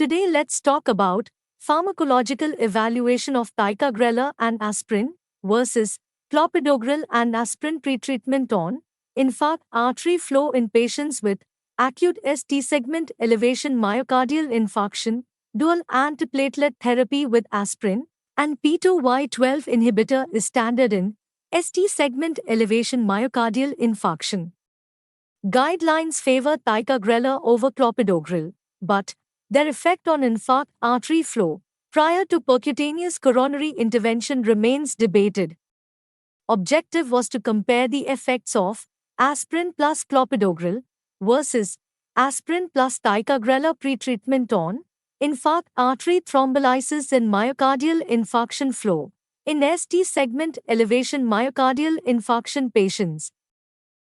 Today let's talk about pharmacological evaluation of ticagrelor and aspirin versus clopidogrel and aspirin pretreatment on infarct artery flow in patients with acute ST segment elevation myocardial infarction, dual antiplatelet therapy with aspirin and P2Y12 inhibitor is standard in ST segment elevation myocardial infarction. Guidelines favor ticagrelor over clopidogrel, but their effect on infarct artery flow prior to percutaneous coronary intervention remains debated. Objective was to compare the effects of aspirin plus clopidogrel versus aspirin plus ticagrelor pretreatment on infarct artery thrombolysis and myocardial infarction flow in ST segment elevation myocardial infarction patients.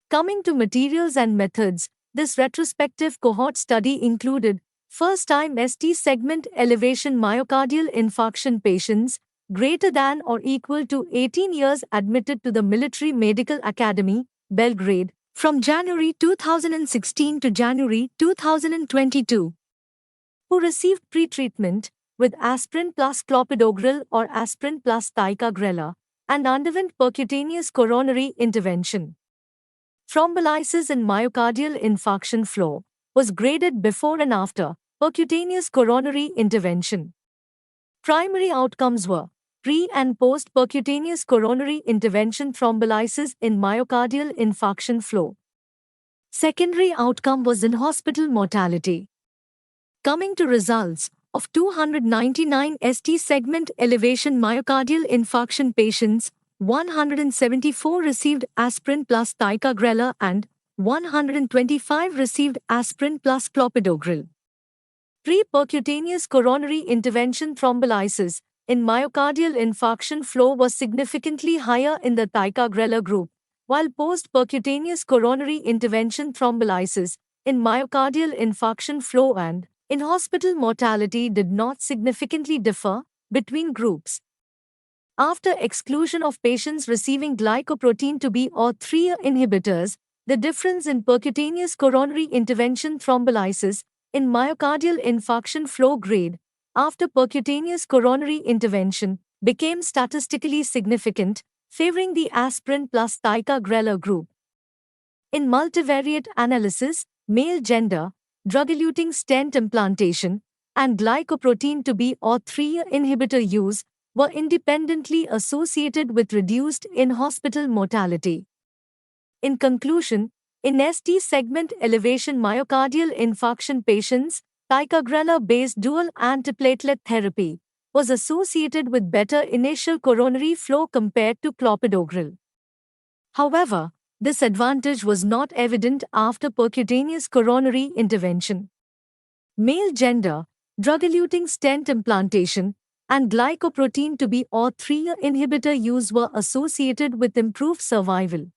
Coming to materials and methods, this retrospective cohort study included first-time ST segment elevation myocardial infarction patients greater than or equal to 18 years admitted to the Military Medical Academy, Belgrade, from January 2016 to January 2022, who received pretreatment with aspirin plus clopidogrel or aspirin plus ticagrelor and underwent percutaneous coronary intervention. Thrombolysis and myocardial infarction flow was graded before and after percutaneous coronary intervention. Primary outcomes were pre- and post-percutaneous coronary intervention thrombolysis in myocardial infarction flow. Secondary outcome was in-hospital mortality. Coming to results of 299 ST segment elevation myocardial infarction patients, 174 received aspirin plus ticagrelor and 125 received aspirin plus clopidogrel. Pre-percutaneous coronary intervention thrombolysis in myocardial infarction flow was significantly higher in the ticagrelor group, while post-percutaneous coronary intervention thrombolysis in myocardial infarction flow and in-hospital mortality did not significantly differ between groups. After exclusion of patients receiving glycoprotein to be or 3 inhibitors, the difference in percutaneous coronary intervention thrombolysis in myocardial infarction flow grade after percutaneous coronary intervention became statistically significant, favoring the aspirin plus ticagrelor group. In multivariate analysis, male gender, drug-eluting stent implantation, and glycoprotein to be or 3 inhibitor use were independently associated with reduced in-hospital mortality. In conclusion, in ST segment elevation myocardial infarction patients, ticagrelor-based dual antiplatelet therapy was associated with better initial coronary flow compared to clopidogrel. However, this advantage was not evident after percutaneous coronary intervention. Male gender, drug-eluting stent implantation, and glycoprotein to be or 3 inhibitor use were associated with improved survival.